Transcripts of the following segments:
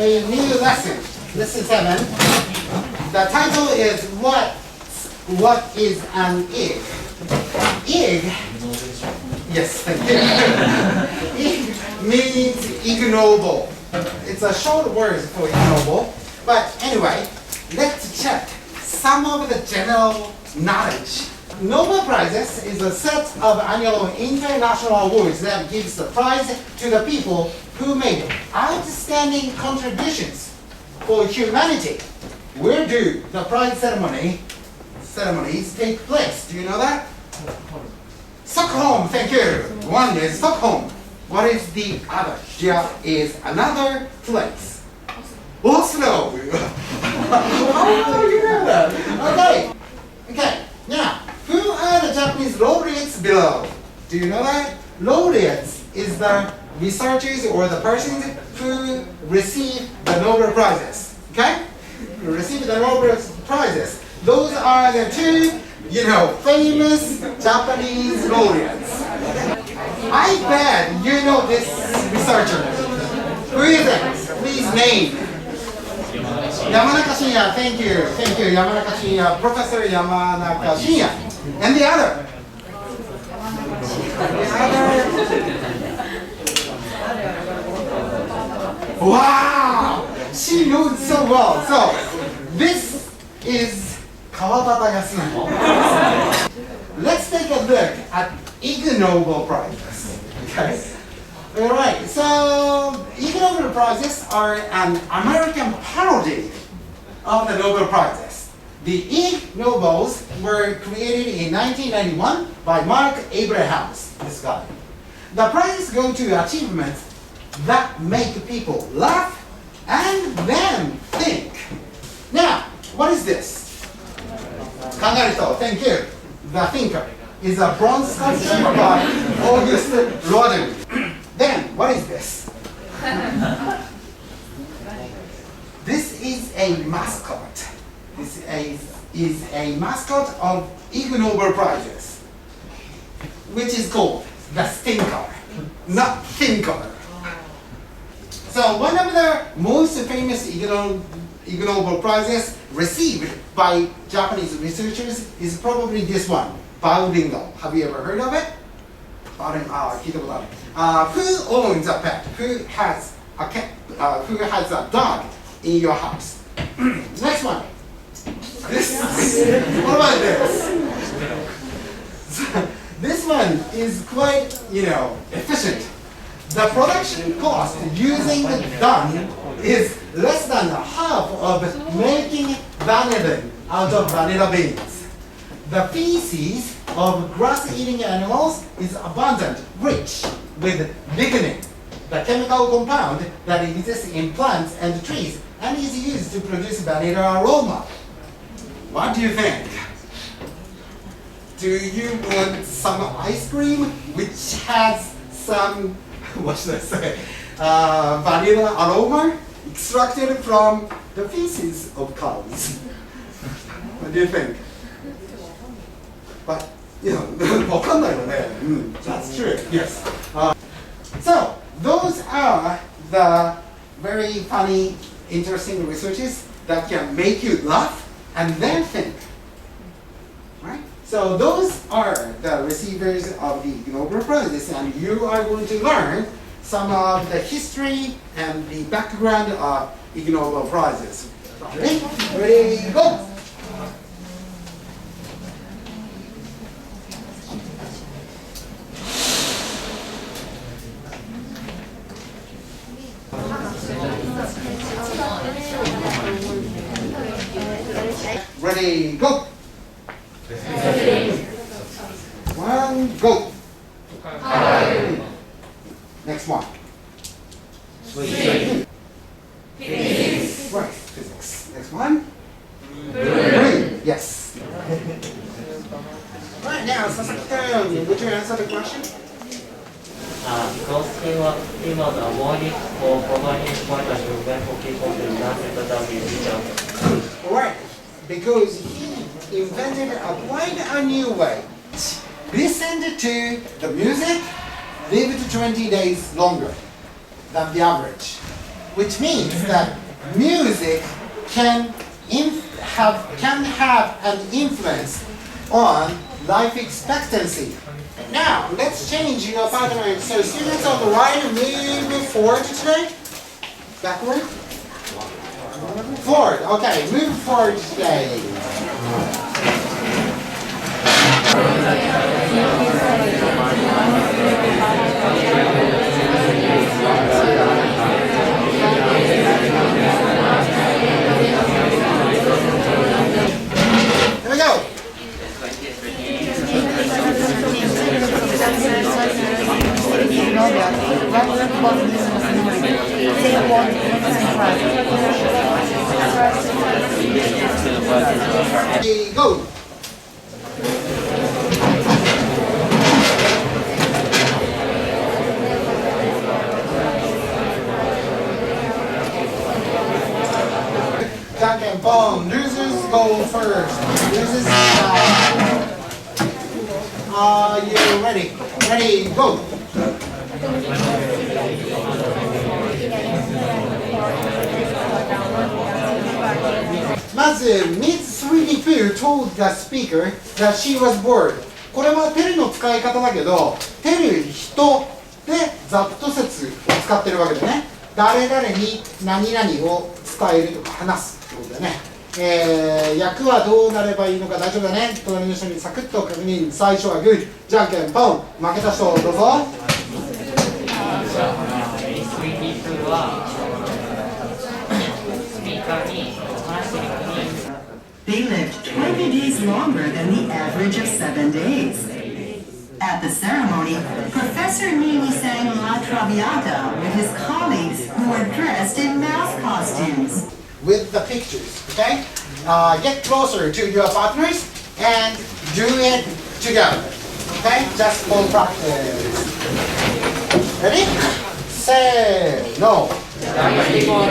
a new lesson, lesson 7. The title is What is an egg? Egg, yes, thank you. Egg means ignoble. It's a short word for ignoble. But anyway, let's check some of the general knowledge. Nobel Prizes is a set of annual international awards that gives the prize to the people who made outstanding contributions for humanity. Where do the prize ceremonies take place? Do you know that? Stockholm, thank you. One is Stockholm. What is the other? There is another place. Oslo. Oh, you know that. Okay. Now, who are the Japanese laureates below? Do you know that? Laureates is the researchers or the persons who receive the Nobel Prizes. Okay? Who receive the Nobel Prizes. Those are the two, famous Japanese laureates. I bet you know this researcher. Who is it? Please name. Yamanaka Shinya, thank you. Thank you, Yamanaka Shinya, Professor Yamanaka Shinya. And the other? Wow! She knows so well. So, this is Kawabata Yasunari. Let's take a look at Ig Nobel Prizes. Okay? Alright, so Ig Nobel Prizes are an American parody of the Nobel Prizes. The Ig Nobels were created in 1991 by Mark Abrahams, this guy. The prizes go to achievements that make people laugh and then think. Now, what is this? Kangarito, thank you. The Thinker is a bronze sculpture by August Rodin. Then, what is this? This is a mascot. This is a mascot of Ig Nobel Prizes, which is called the Stinker, not Thinker. So one of the most famous Ig Nobel Prizes received by Japanese researchers is probably this one, Baudingo. Have you ever heard of it? Who owns a pet? Who has a cat? Who has a dog in your house? Next one. What about this? This one is quite, efficient. The production cost using the dung is less than half of making vanillin out of vanilla beans. The feces of grass-eating animals is abundant, rich with lignin, the chemical compound that exists in plants and trees and is used to produce vanilla aroma. What do you think? Do you want some ice cream which has some, what should I say, vanilla aroma extracted from the feces of cows? What do you think? But, that's true, yes. So, those are the very funny, interesting researches that can make you laugh and then think, right? So those are the receivers of the Nobel Prizes, and you are going to learn some of the history and the background of Ig Nobel Prizes. Ready? Ready, go! Ready, go! One, go! Next one. Sweet. Physics. Right, physics. Next one. Green. Yes. Right now, Sasaki-kun, would you answer the question? Because he was awarded for providing quite a event for people to dance at the museum. Right, because he invented quite a new way. Listened to the music, lived 20 days longer than the average. which means that music can have an influence on life expectancy. Now, let's change your partner. So students on the right, move forward today. Backward. Forward. Okay, move forward today. Here we go. Go. Jack and bone. Losers go first. Losers Are you ready? Ready, go. まず Miss Winnie Pooh told the speaker that she was bored. これはテルの使い方だけど、テル人でざっと説を使ってるわけだね。誰々に何々を伝えるとか話すってことだね。役はどうなればいいのか大丈夫だね。隣の人にサクッと確認。最初はグー、じゃんけんポン。負けた人どうぞ。They lived 20 days longer than the average of 7 days. At the ceremony, Professor Nini sang La Traviata with his colleagues who were dressed in mouse costumes. With the pictures, okay? Get closer to your partners and do it together, okay? Just for practice. Ready? Say no. Ready, go.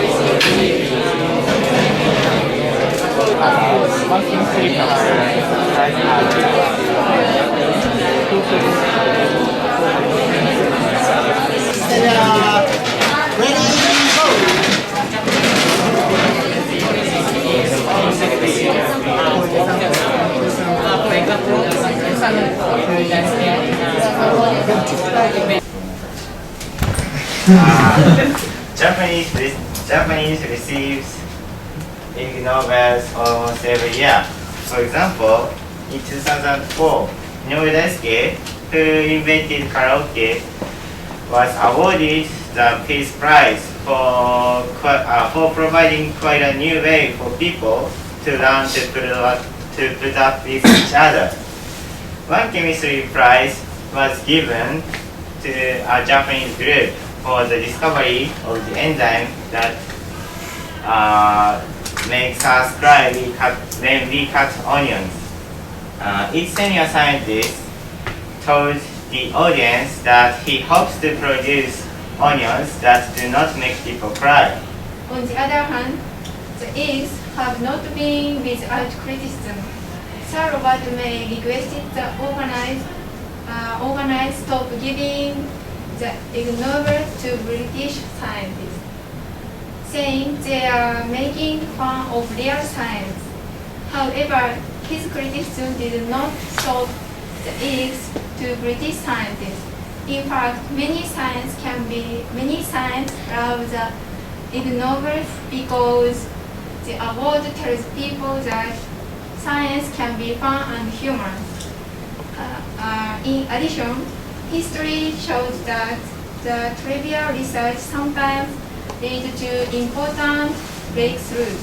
Japanese receives Ig Nobels almost every year. For example, in 2004, Inoue Daisuke, who invented karaoke, was awarded the Peace Prize for providing quite a new way for people to learn to put up with each other. One chemistry prize was given to a Japanese group for the discovery of the enzyme that makes us cry when we cut onions. Each senior scientist told the audience that he hopes to produce onions that do not make people cry. On the other hand, the eggs have not been without criticism. Sir Robert May requested the organizers stop giving the Ig Nobel to British scientists, saying they are making fun of real science. However, his criticism did not stop the eggs to British scientists. In fact, many science love the Ig Nobel because the award tells people that science can be fun and humorous. In addition, history shows that the trivial research sometimes leads to important breakthroughs.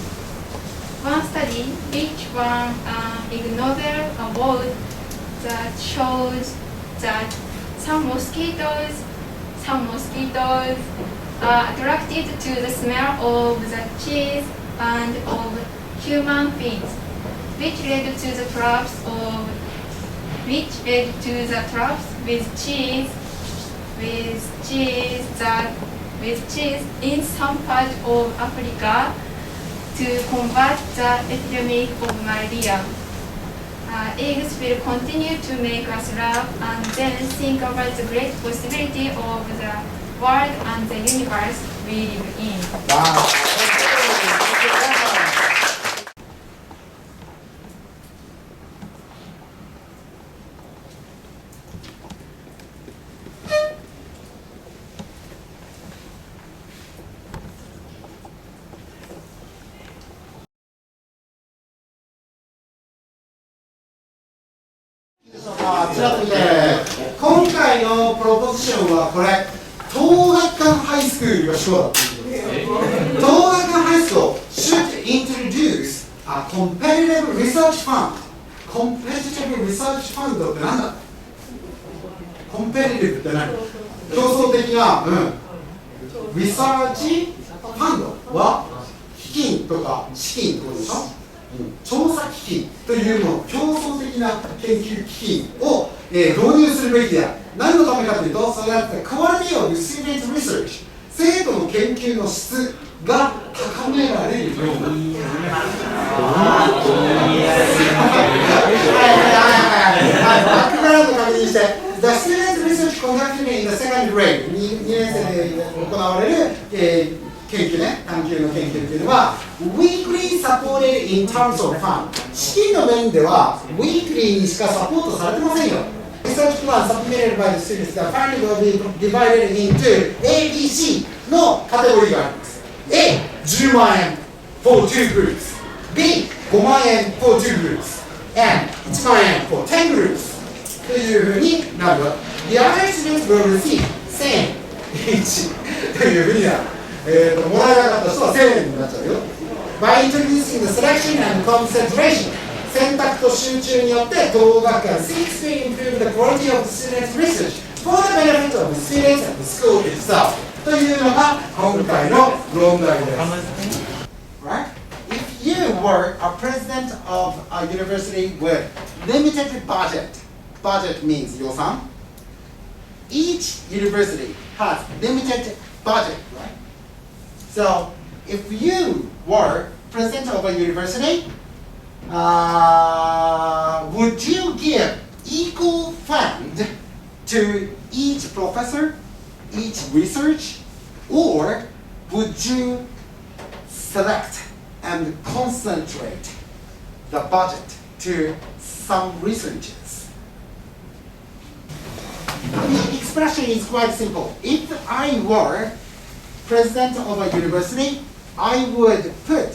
One study, which won an Ig Nobel award, that shows that some mosquitoes are attracted to the smell of the cheese and of human feet, which led to the traps with cheese in some part of Africa to combat the epidemic of malaria. Eggs will continue to make us laugh and then think about the great possibility of the world and the universe. we live in. Wow. Thank ちらっと見て、今回のプロポジションはこれ、東学館ハイスクールが主語だった。東学館ハイスクール should introduce a competitive research fund. Competitive research fund って何だ？コンペティティブって何？競争的な、リサーチファンドは基金とか資金ってことでしょ？調査基金というもの、競争的な研究基金を、導入するべきだ。何のためかというと、それは quality of student research、生徒の研究の質が高められるように。バックグラウンド確認して、The student research conducted in the second grade、2年生で行われる、研究ね、探究の研究というのは weekly supported in terms of fund 資金の面では weekly にしかサポートされてませんよ Research plan submitted by the students the fund will be divided into ABC のカテゴリーがあります A 10万円 for 2 groups B 5万円 for 2 groups and 1万円 for 10 groups というふうになる The other students will receive 1000円 each というふうになるもらえなかった人は1000円になっちゃうよ。By introducing the selection and concentration 選択と集中によって東学館 seeks to improve the quality of the students' research for the benefit of the students and the school itself というのが今回の論題です。Right? If you were a president of a university with limited budget means 予算 Each university has limited budget, right? So, if you were president of a university, would you give equal fund to each professor, each research, or would you select and concentrate the budget to some researches? The expression is quite simple. If I were president of a university, I would put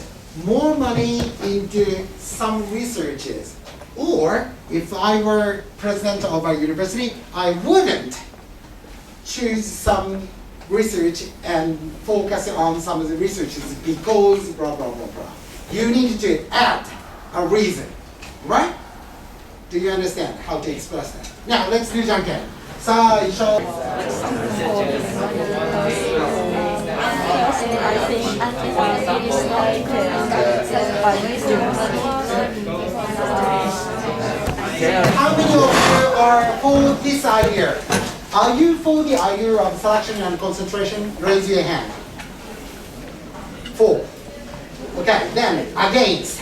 more money into some researches. Or if I were president of a university, I wouldn't choose some research and focus on some of the researches because blah, blah, blah, blah. You need to add a reason, right? Do you understand how to express that? Now, let's do じゃんけん。さあ、一緒。How many of you are for this idea? Are you for the idea of selection and concentration? Raise your hand. 4. Okay, then against.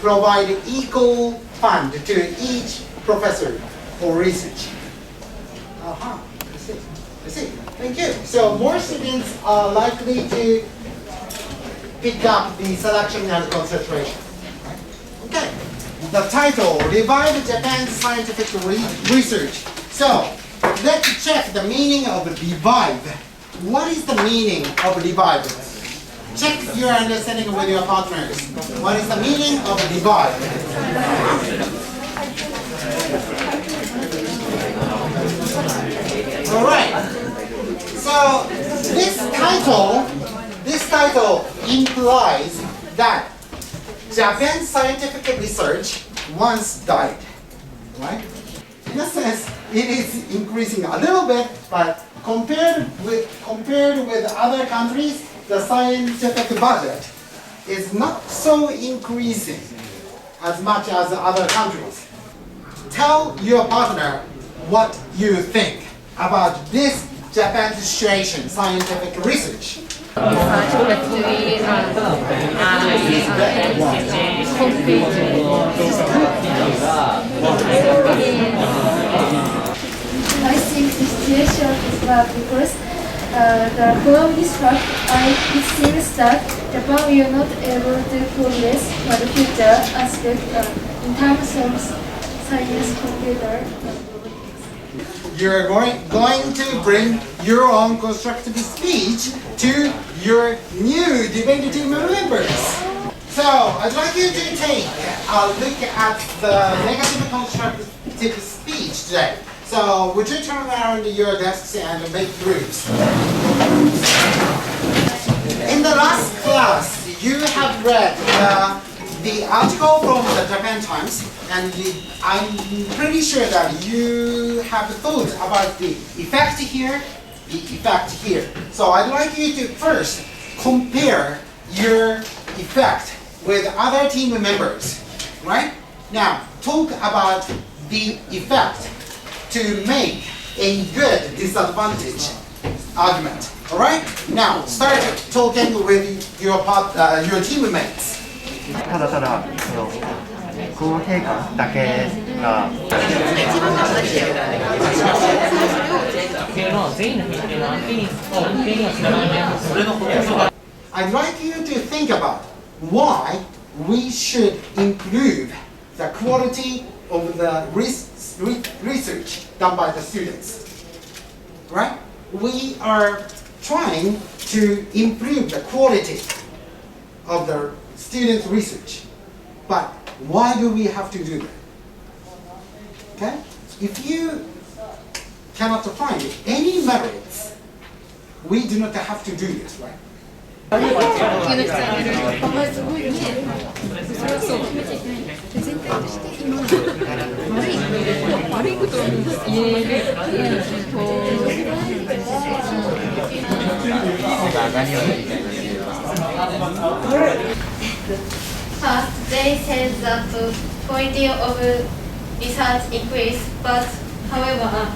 Provide equal fund to each professor for research. I see. Thank you. So more students are likely to pick up the selection and concentration. Okay. The title, Revive Japan's Scientific Research. So, let's check the meaning of revive. What is the meaning of revive? Check your understanding with your partners. What is the meaning of revive? Alright. So, this title implies that Japan's scientific research once died, right? In a sense, it is increasing a little bit, but compared with other countries, the scientific budget is not so increasing as much as other countries. Tell your partner what you think about this Japan situation, scientific research. I think the situation is bad because From this fact, it seems that Japan will not able to progress for the future aspect in terms of science, computer, and robotics. You're going to bring your own constructive speech to your new debate team members. So I'd like you to take a look at the negative constructive speech today. So would you turn around your desks and make groups? In the last class, you have read the article from the Japan Times, and I'm pretty sure that you have thought about the effect here, the effect here. So I'd like you to first compare your effect with other team members, right? Now, talk about the effect to make a good disadvantage argument. All right? Now, start talking with your teammates. ただただその不公平感だけがっていうのを全員の人間の案件には知らないね。それのことやそうだ。 I'd like you to think about why we should improve the quality of the research done by the students. Right? We are trying to improve the quality of the student research. But why do we have to do that? Okay? If you cannot find any merits, we do not have to do this, right? すごいよね。それはそう決めちゃいけない。全体として今悪いことを言えるFirst, they said that the quality of research increased, but however,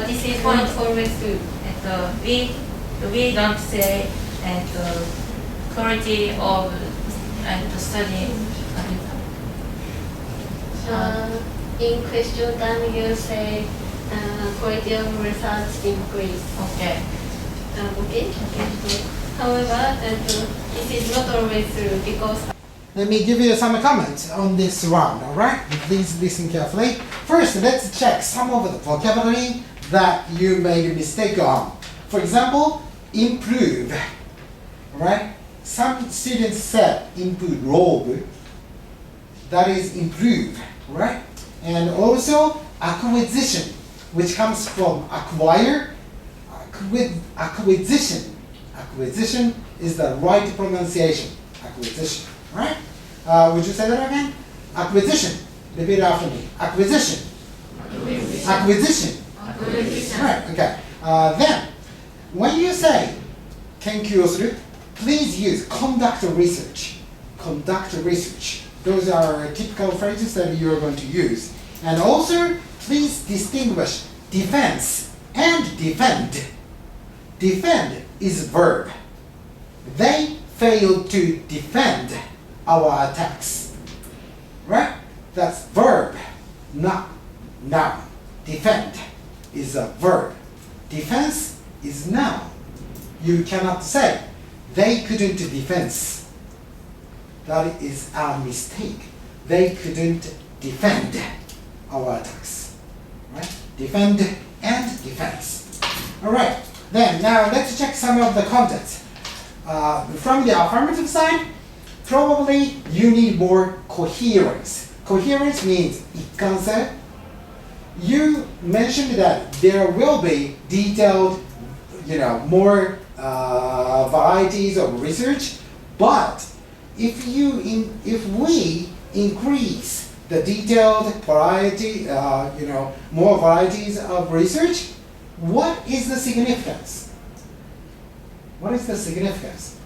this is not always true. We don't say quality of study. In question time, you say quality of research increase. Okay. Okay. So, however, this is not always true because. Let me give you some comments on this round, alright? Please listen carefully. First, let's check some of the vocabulary that you made a mistake on. For example, improve, right? Some students said improve, that is improve, right? And also acquisition, which comes from acquire, acquisition. Acquisition is the right pronunciation, acquisition. Right? Would you say that again? Acquisition. Repeat after me. Acquisition. Acquisition. Right. Okay. Then, when you say 研究をする, please use conduct research. Conduct research. Those are typical phrases that you are going to use. And also, please distinguish defense and defend. Defend is verb. They failed to defend our attacks. Right? That's verb, not noun. Defend is a verb. Defense is noun. You cannot say they couldn't defense. That is a mistake. They couldn't defend our attacks. Right? Defend and defense. Alright, then now let's check some of the contents. From the affirmative side, probably you need more coherence. Coherence means 一貫性. You mentioned that there will be detailed, more varieties of research, but if we increase the detailed variety, more varieties of research, what is the significance? What is the significance?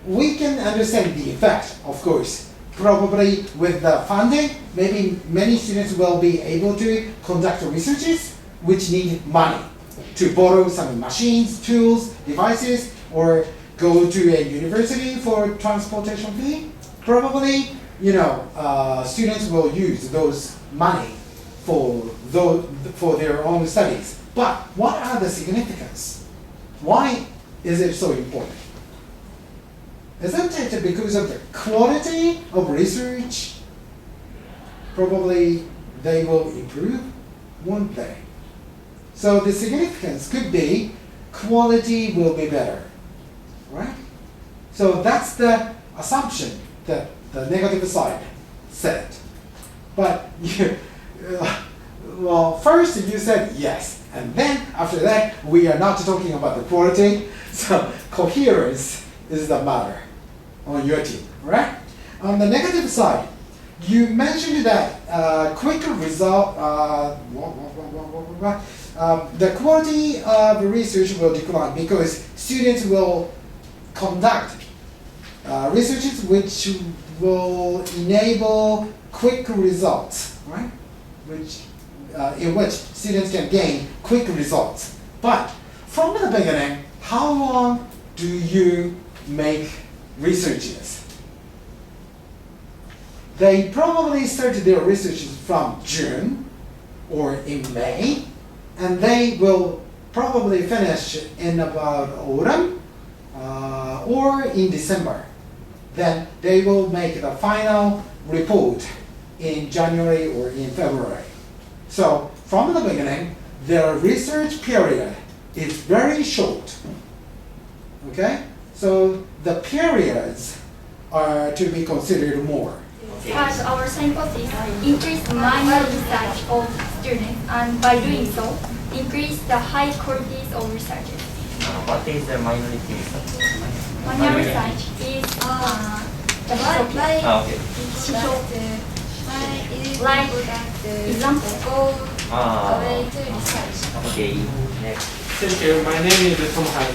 We can understand the effect, of course. Probably with the funding, maybe many students will be able to conduct researches which need money to borrow some machines, tools, devices, or go to a university for transportation fee. Probably, students will use those money for their own studies. But what are the significance? Why is it so important? Isn't it because of the quality of research? Probably they will improve, won't they? So the significance could be quality will be better, right? So that's the assumption that the negative side said. But well, first you said yes, and then after that we are not talking about the quality. So coherence is the matter on your team, right? On the negative side, you mentioned that quick result. The quality of research will decline because students will conduct researches which will enable quick results, right? In which students can gain quick results. But from the beginning, how long do you make researches? They probably started their researches from June or in May, and they will probably finish in about autumn or in December. Then they will make the final report in January or in February. So from the beginning, their research period is very short. Okay? So the periods are to be considered more. As our hypothesis, increase the manual research of students, and by doing so, increase the high quality of researches. What is the minority research? Manual research is like example. Okay, next. Thank you. My name is Tom Hai.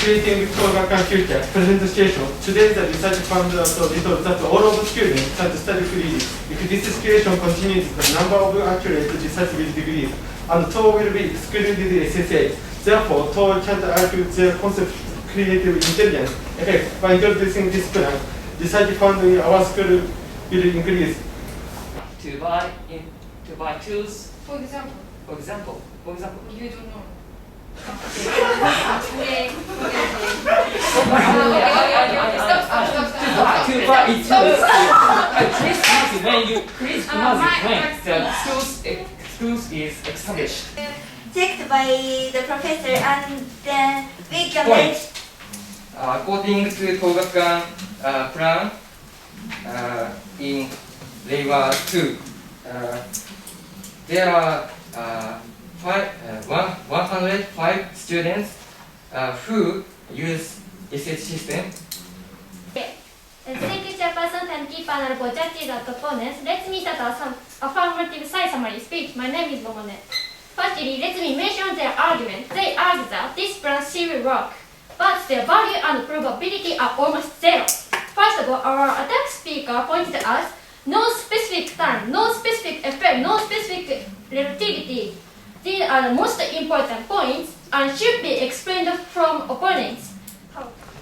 Creating Kogakan Future, present situation. Today the research found out that all of the students can study freely. If this situation continues, the number of accurate research with degrees and TOE will be excluded the SSA. Therefore, TOE can't argue their concept creative intelligence effect. By introducing this plan, research funding in our school will increase. To buy tools. For example, you don't know. Okay. To buy it tools. Please when schools is established. Checked by the professor, and then we can Point. According to Togakan plan, in Layer 2, there are 105 students who use SH system. Thank you, Chairperson and key panel for judges and opponents. Let me start some affirmative side summary speech. My name is Momone. Firstly, let me mention their argument. They argue that this plan will work, but their value and probability are almost zero. First of all, our attack speaker pointed out no specific time, no specific effect, no specific relativity. These are the most important points and should be explained from opponents.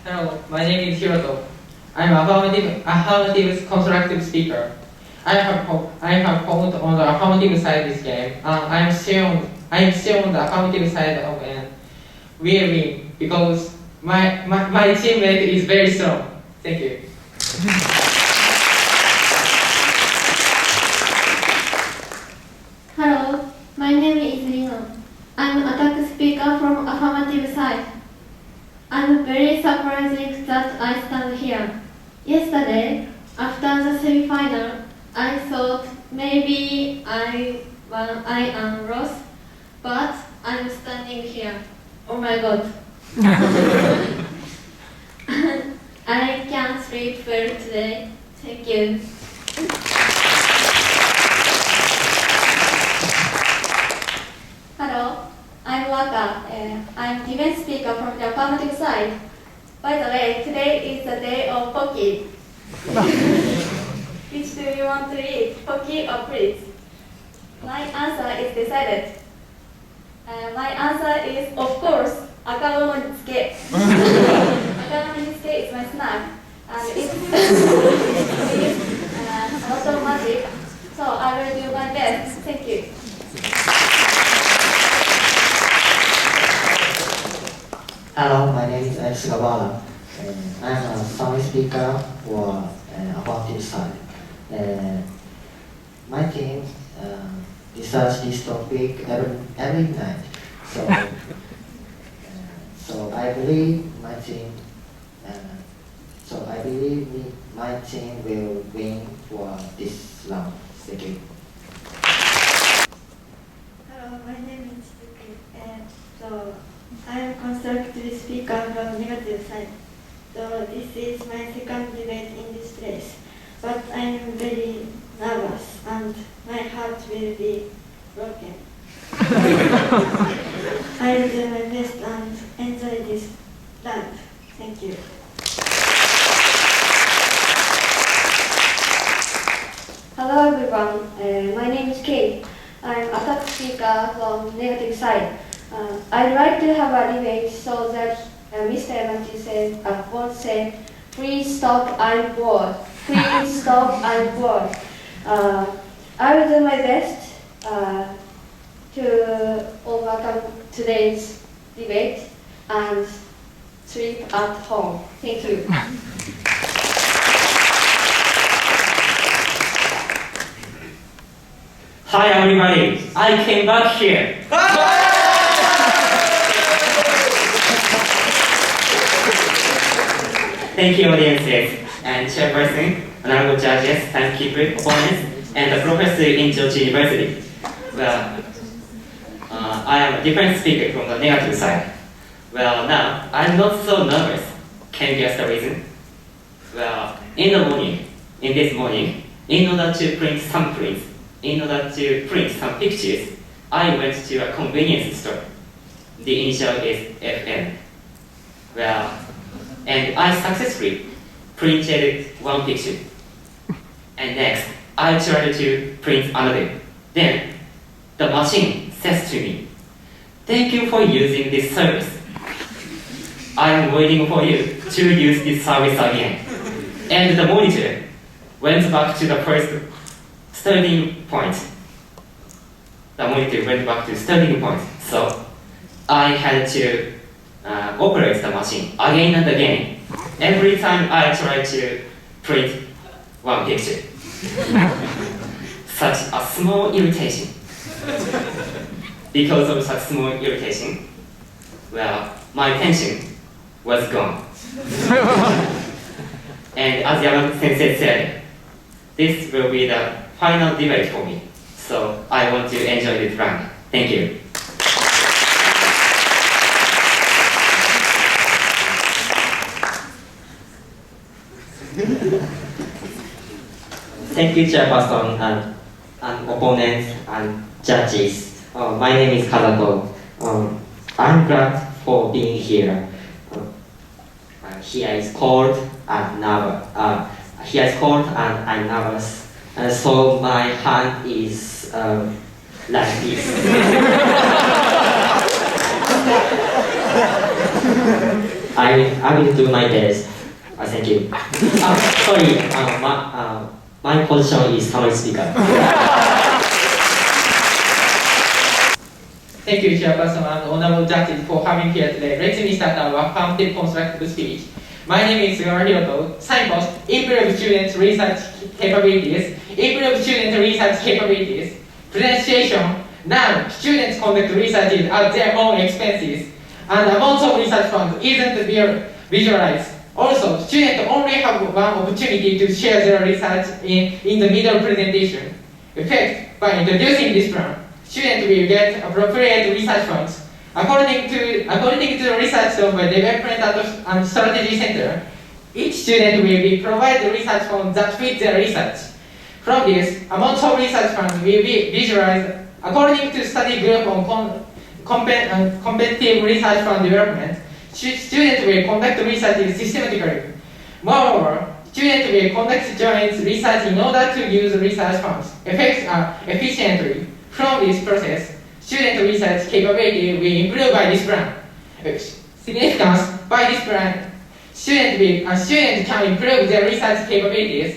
Hello, my name is Hiroto. I'm affirmative constructive speaker. I have fought on the affirmative side this game. I am still on the affirmative side of an we win because my teammate is very strong. Thank you. Hello, my name is Rino. I'm an attack speaker from affirmative side. I'm very surprised that I stand here. Yesterday, after the semi-final, I thought maybe I am lost, but I'm standing here. Oh my god. I can sleep well today. Thank you. Hello, I'm Waka. I'm defense speaker from the affirmative side. By the way, today is the day of Pocky. Which do you want to eat, Pocky or Fritz? My answer is decided. My answer is, of course, Akaro no Nitsuke. Akaro no Nitsuke is my snack. And it's a lot of magic. So I will do my best. Thank you. Alex Gavara. I'm a summary speaker for affirmative side. My team research this topic every night. So I believe my team. My team will win for this round. Thank you. Hello, my name is Yuki. So I am a constructive speaker from negative side. So this is my second debate in this place. But I am very nervous and my heart will be broken. I will do my best and enjoy this round. Thank you. Hello everyone, my name is Kate. I'm a attack speaker from negative side. I'd like to have a debate so that Mr. Evans won't say, please stop, I'm bored. Please stop, I'm bored. I will do my best to overcome today's debate and sleep at home. Thank you. Hi everybody, I came back here. Thank you audiences and chairperson, honorable judges, timekeeper, opponents, and the professor in George University. Well, I am a different speaker from the negative side. Well, now, I'm not so nervous. Can you guess the reason? Well, in this morning, in order to print some pictures, I went to a convenience store. The initial is FN. Well, and I successfully printed one picture. And next, I tried to print another. Then, the machine says to me, "Thank you for using this service. I am waiting for you to use this service again." And the monitor went back to the first starting point. The monitor went back to starting point. So I had to operate the machine again and again. Every time I tried to print one picture. Such a small irritation. Because of such small irritation, well, my tension was gone. And as Yamaguchi Sensei said, this will be the final debate for me. So I want to enjoy this round. Thank you. Thank you, Chairperson and opponents and judges. My name is Kazako. I'm glad for being here. Here is cold and nervous. Here is cold and I'm nervous. So my hand is like this. I will do my best. Thank you. Sorry, my position is summary speaker. Thank you, Chairperson and honorable judges for having here today. Let me start our affirmative constructive speech. My name is Hiroto. Signpost: improve student research capabilities. Improve student research capabilities. Pronunciation: now students conduct research at their own expenses, and amount of research funds isn't visualized. Also, students only have one opportunity to share their research in the middle presentation. Effect: by introducing this plan, students will get appropriate research funds. According to the research of the Development and Strategy Center, each student will be provided research funds that fit their research. From this, amount of research funds will be visualized according to study group on competitive research fund development. Students will conduct research systematically. Moreover, students will conduct joint research in order to use research funds efficiently. From this process, student research capability will improve by this plan. Significance: by this plan, students can improve their research capabilities,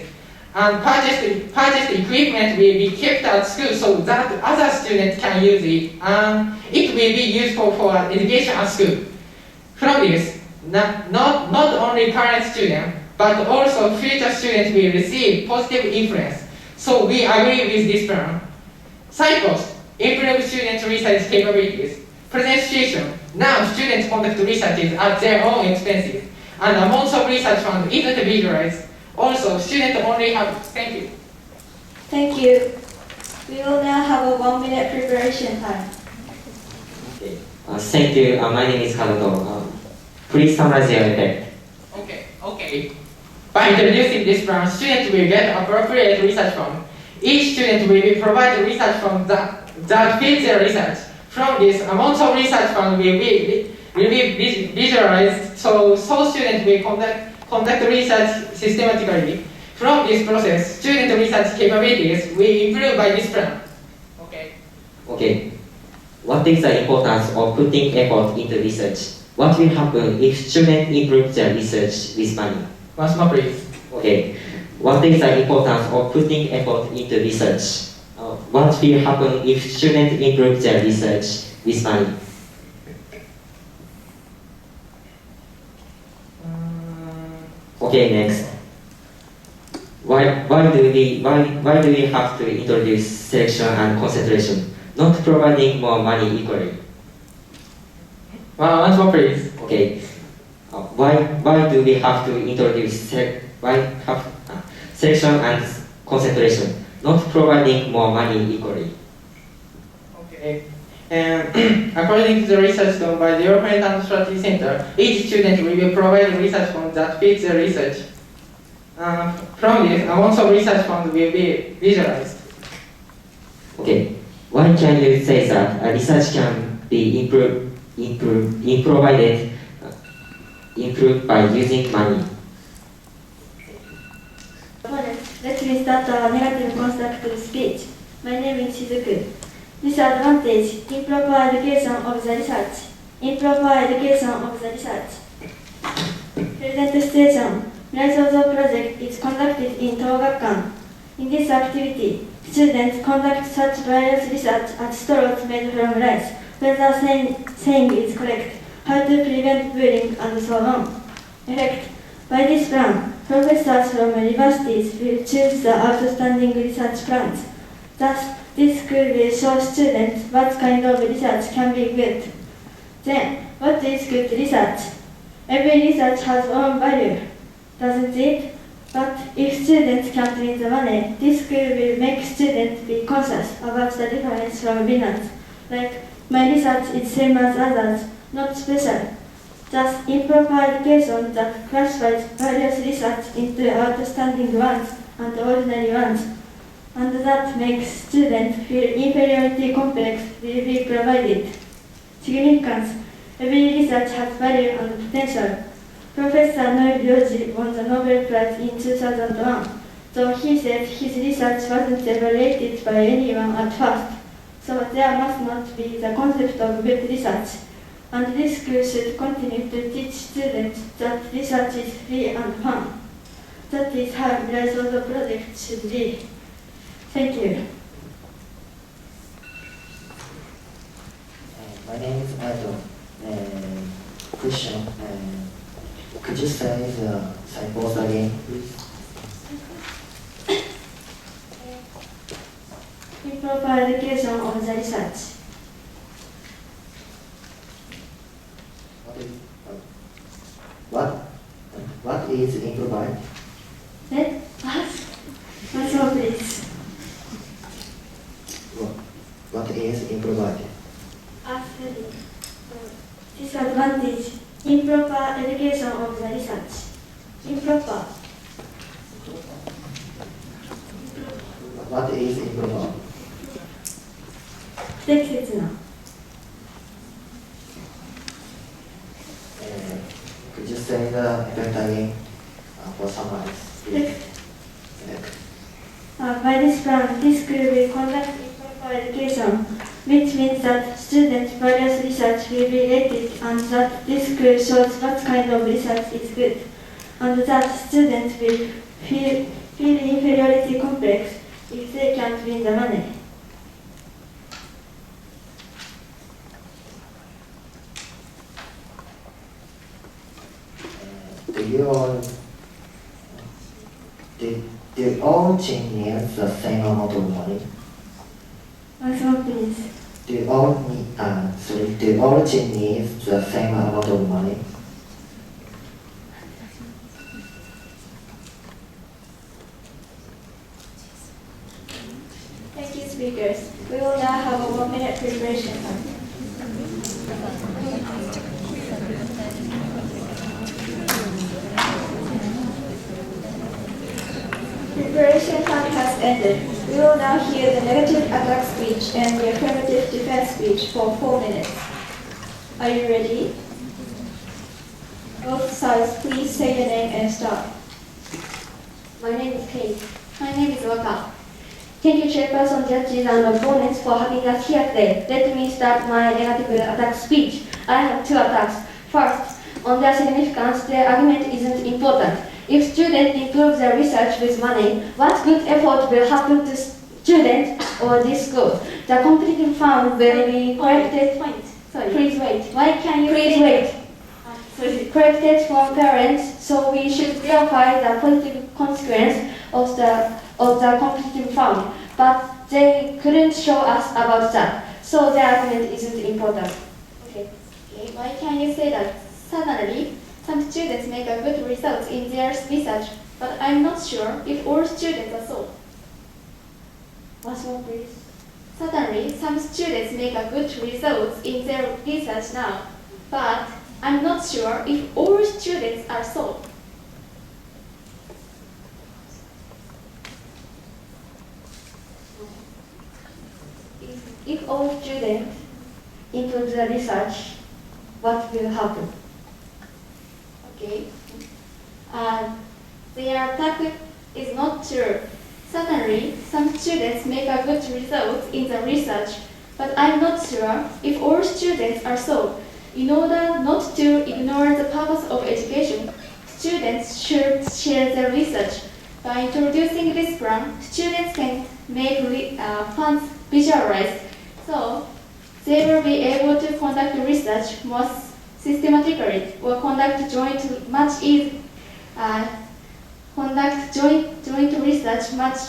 and purchased equipment will be kept at school so that other students can use it, and it will be useful for education at school. From this, Not only current students, but also future students will receive positive influence. So we agree with this plan. Signpost, improve student research capabilities. Present situation, now students conduct researches at their own expenses, and amounts of research fund isn't visualized. Also, students only have, thank you. Thank you. We will now have a 1 minute preparation time. Okay. Thank you. My name is Kadoto. Please summarize your effect. Okay. By introducing this plan, students will get appropriate research fund. Each student will be provided research fund that fits their research. From this, amounts of research fund will be visualized, so students will conduct research systematically. From this process, student research capabilities will improve by this plan. Okay. What is the importance of putting effort into research? What will happen if students improve their research with money? Once more, please. Okay. What is the importance of putting effort into research? What will happen if students improve their research with money? Okay, next. Why do we have to introduce selection and concentration, not providing more money equally? Once more, please. Okay. Why do we have to introduce selection and concentration, not providing more money equally? Okay. According to the research done by the European and Strategy Center, each student will be provided research fund that fits their research. From this, amounts of research funds will be visualized. Okay. Why can you say that research can be improved by using money? Let me start our negative constructive speech. My name is Shizuku. Disadvantage, improper education of the research. Improper education of the research. Present situation. Mirasozo project is conducted in Togakan. In this activity, students conduct such various research at straws made from rice, whether saying is correct, how to prevent bullying, and so on. Effect. By this plan, professors from universities will choose the outstanding research plans. Thus, this school will show students what kind of research can be good. Then, what is good research? Every research has own value, doesn't it? But if students can't win the money, this school will make students be conscious about the difference from winners. Like, my research is same as others, not special. Thus, improper education that classifies various research into outstanding ones and ordinary ones, and that makes students feel inferiority complex will be provided. Significance. Every research has value and potential. Professor Noe won the Nobel Prize in 2001, though he said his research wasn't evaluated by anyone at first, so there must not be the concept of good research. And this school should continue to teach students that research is free and fun. That is how Mirasozo project should be. Thank you. My name is Ado. Question. Could you say the signpost again, please? Improper education of the research. What is improvised? Once more, please. What is improvised? Disadvantage. Improper education of the research. Improper. What is improper? 不適切な。Could you say the effect again for summarize? By this plan, this school will conduct improper education, which means that students' various research will be rated and that this school shows what kind of research is good, and that students will feel inferiority complex if they can't win the money. do all team needs the same amount of money? Once more, please. Do all team needs the same amount of money? Thank you, speakers. We will now have a 1-minute preparation time. Preparation time has ended. We will now hear the negative attack speech and the affirmative defense speech for 4 minutes. Are you ready? Both sides, please say your name and start. My name is Kate. My name is Waka. Thank you, chairperson, judges, and opponents for having us here today. Let me start my negative attack speech. I have 2 attacks. First, on their significance, their argument isn't important. If students improve their research with money, what good effort will happen to students or this school? The competitive fund will be collected. Please wait. Why can you Please wait. Collected from parents, so we should verify the positive consequence of the competitive fund. But they couldn't show us about that, so the argument isn't important. Okay. Why can you say that? Suddenly, some students make a good results in their research, but I'm not sure if all students are so. Once more, please. Suddenly, some students make a good results in their research now, but I'm not sure if all students are so. If all students improve the research, what will happen? Okay. Their attack is not true. Suddenly, some students make a good result in the research, but I'm not sure if all students are so. In order not to ignore the purpose of education, students should share their research. By introducing this plan, students can make funds visualized, so they will be able to conduct research more systematically or conduct joint research much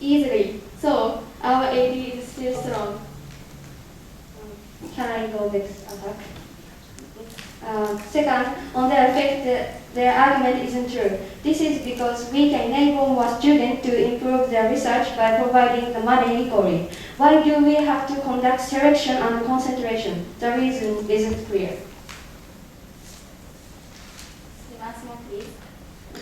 easily. So our AD is still strong. Can I go next attack? Second, on the effect, their argument isn't true. This is because we can enable more students to improve their research by providing the money equally. Why do we have to conduct selection and concentration? The reason isn't clear. Once more, please.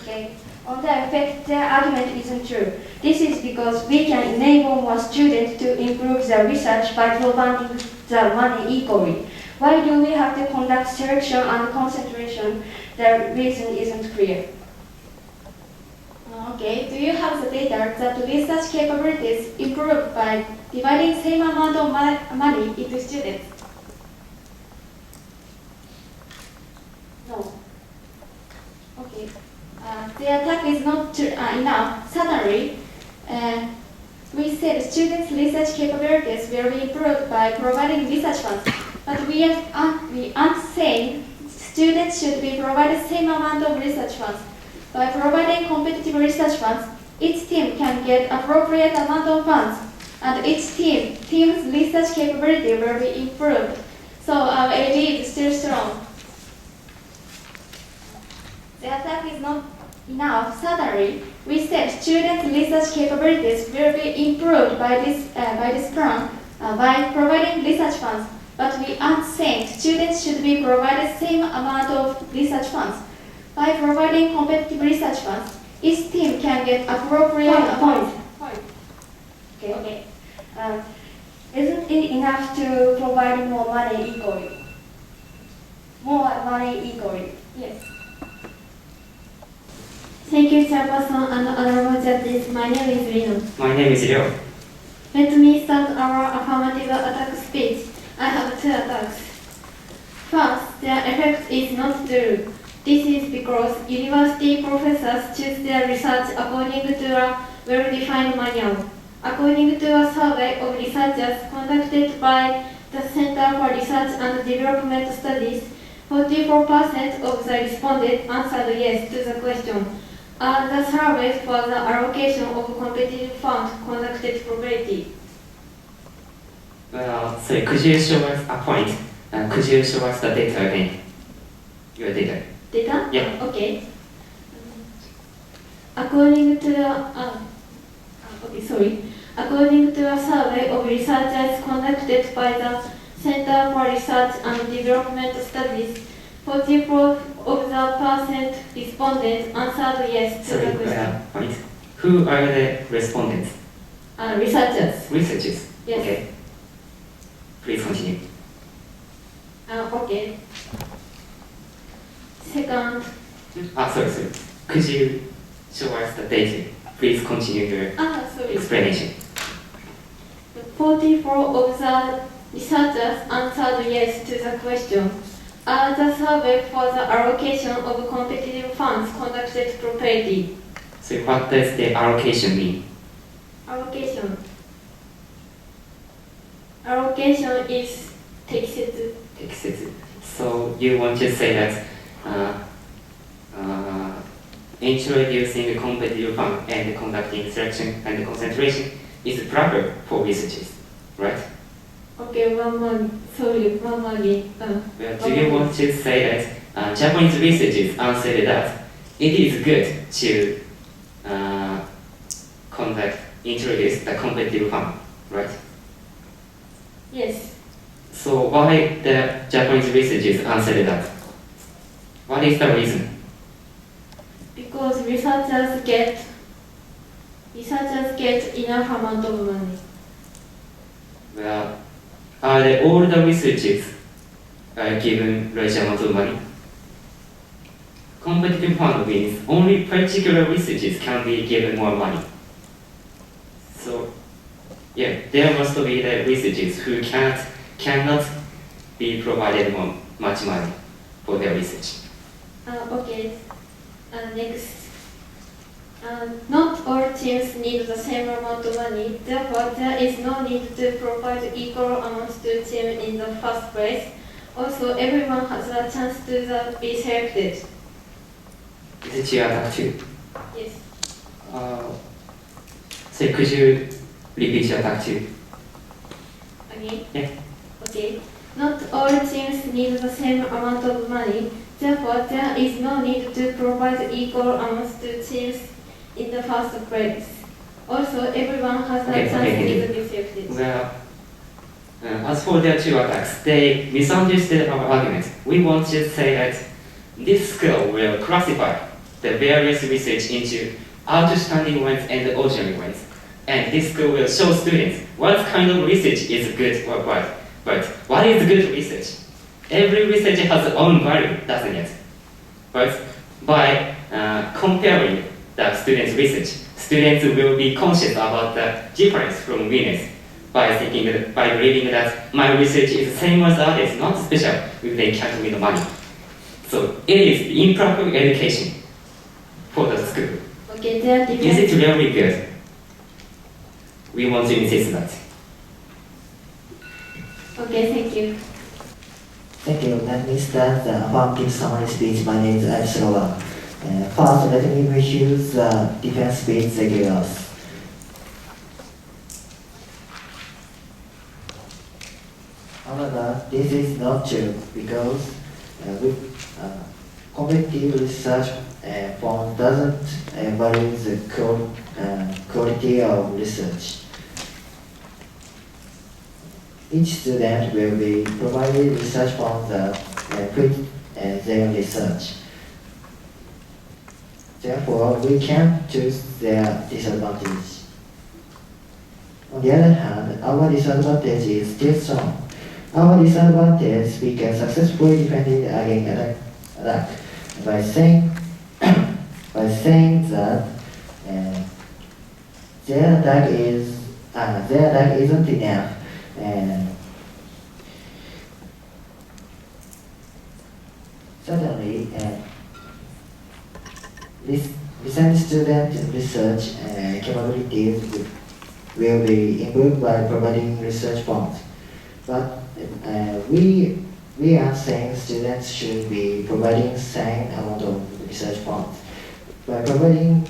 Okay. On the effect, their argument isn't true. This is because we can enable more students to improve their research by providing the money equally. Why do we have to conduct selection and concentration? The reason isn't clear. Okay, do you have the data that research capabilities improve by dividing same amount of money into students? No. Okay. The attack is not enough. Suddenly, we said students' research capabilities will be improved by providing research funds. But we aren't saying students should be provided same amount of research funds. By providing competitive research funds, each team can get appropriate amount of funds, and each team's research capability will be improved. So our AD is still strong. The attack is not enough. Suddenly, we said students' research capabilities will be improved by this plan by providing research funds. But we aren't saying students should be provided same amount of research funds. By providing competitive research funds, each team can get appropriate amount. Okay. Isn't it enough to provide more money equally? More money equally? Yes. Thank you, Chairperson and honorable judges. My name is Rino. My name is Ryo. Let me start our affirmative attack speech. I have 2 attacks. First, their effect is not true. This is because university professors choose their research according to a well-defined manual. According to a survey of researchers conducted by the Center for Research and Development Studies, 44% of the respondents answered yes to the question. Are the surveys for the allocation of competitive funds conducted properly? Well, sorry, could you show us a point? Could you show us the data again? Your data. Data? Yeah. Okay. According to a survey of researchers conducted by the Center for Research and Development Studies, 44% of the respondents answered yes to the question. Point. Who are the respondents? Researchers. Researchers. Yes. Okay. Please continue. Okay. Second. Sorry. Could you show us the data? Please continue your explanation. 44% of the researchers answered yes to the question. Are the survey for the allocation of competitive funds conducted properly? So what does the allocation mean? Allocation is 適切. So you want to say that introducing a competitive fund and conducting selection and concentration is proper for researchers, right? Okay, one more again. Do you want to say that Japanese researchers answered that it is good to introduce the competitive fund, right? Yes. So why the Japanese researchers answered that? What is the reason? Because researchers get enough amount of money. Well, are all the researchers given large amount of money? Competitive fund means only particular researchers can be given more money. So, yeah, there must be the researchers who cannot be provided much money for their research. Okay. Next. Not all teams need the same amount of money. Therefore, there is no need to provide equal amounts to teams in the first place. Also, everyone has a chance to be selected. Is it your attack too? Yes. So could you repeat your attack too? Again? Yeah. Okay. Not all teams need the same amount of money. Therefore, there is no need to provide equal amounts to teams in the first place. Also, everyone has a chance to be selected. Well, as for their two attacks, they misunderstood our argument. We want to say that this skill will classify the various research into outstanding ones and ordinary ones. And this skill will show students what kind of research is good or bad. But what is good research? Every research has its own value, doesn't it? But by comparing the students' research, students will be conscious about the difference from winners by believing that my research is the same as others, not special if they can't win the money. So it is improper education for the school. Okay, there are Is it really good? We want to insist that. Okay, thank you. Thank you. Let me start the affirmative summary speech. My name is Epsilon. First, let me review the defense speech they gave us. However, this is not true because competitive research form doesn't value the quality of research. Each student will be provided research funds that fit their research. Therefore, we can't choose their disadvantage. On the other hand, our disadvantage is still strong. Our disadvantage we can successfully defend it against attack by saying that their attack isn't enough. Certainly, recent student research capabilities will be improved by providing research funds. But we we are saying students should be providing same amount of research funds. By providing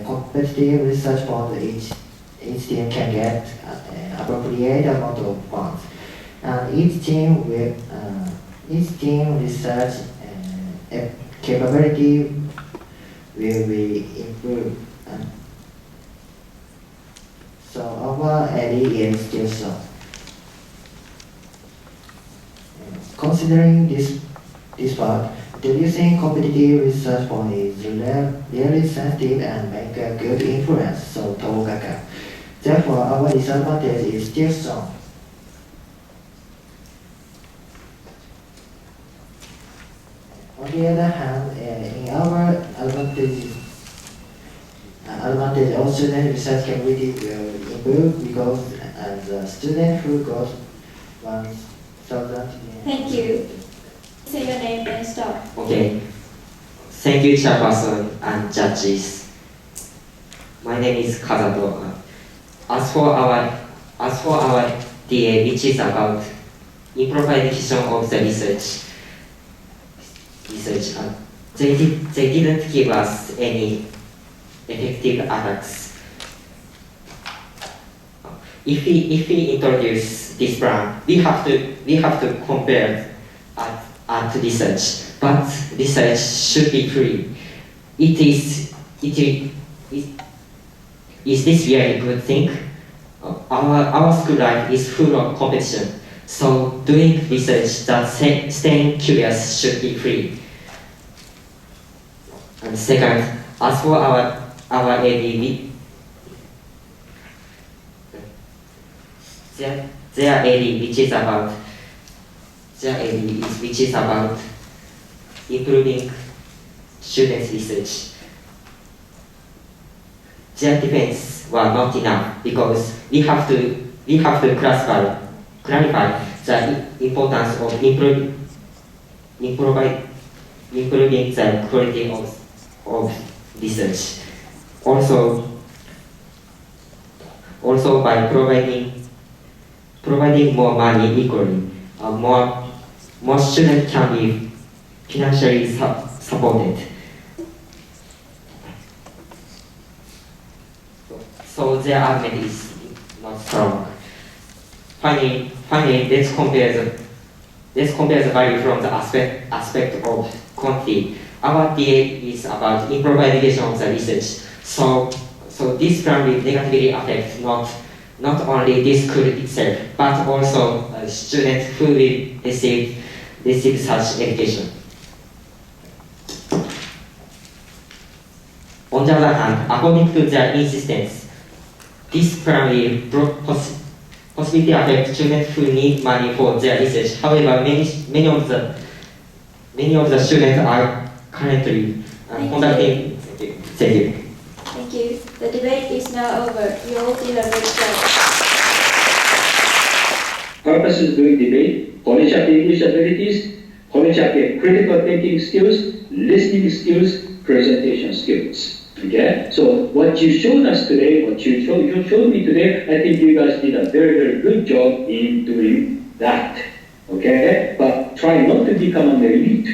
competitive research funds, each team can get appropriate amount of funds, and each team research capability will be improved. So our area is still so. Considering this part, introducing competitive research fund is really sensitive and make a good influence, so Togaka. Therefore, our disadvantage is still strong. On the other hand, in our advantage, all student research capability will improve because the student who got 1,000. Thank you. Say your name and start. Okay. Thank you, Chairperson and judges. My name is Kazato. As for our DA, which is about improvisation of the research, they didn't give us any effective attacks. If we introduce this plan, we have to compare at research, but research should be free. Is this really a good thing? Our school life is full of competition, so doing research that staying curious should be free. And second, as for our AD, their AD which is about improving students' research. Their defense were not enough because we have to clarify the importance of improving the quality of research. Also by providing more money equally, more students can be financially supported. So their argument is not strong. Finally, let's compare the value from the aspect of quantity. Our DA is about improvisation of the research. So this plan will negatively affect not only this school itself, but also students who will receive such education. On the other hand, according to their insistence, this plan will possibly affect students who need money for their research. However, many of the students are currently conducting. Thank you. Thank you. The debate is now over. You all did a great job. Purpose of doing debate, college up English abilities, college up critical thinking skills, listening skills, presentation skills. Okay, so what you showed us today, what you showed me today, I think you guys did a very, very good job in doing that. Okay, but try not to become an elite.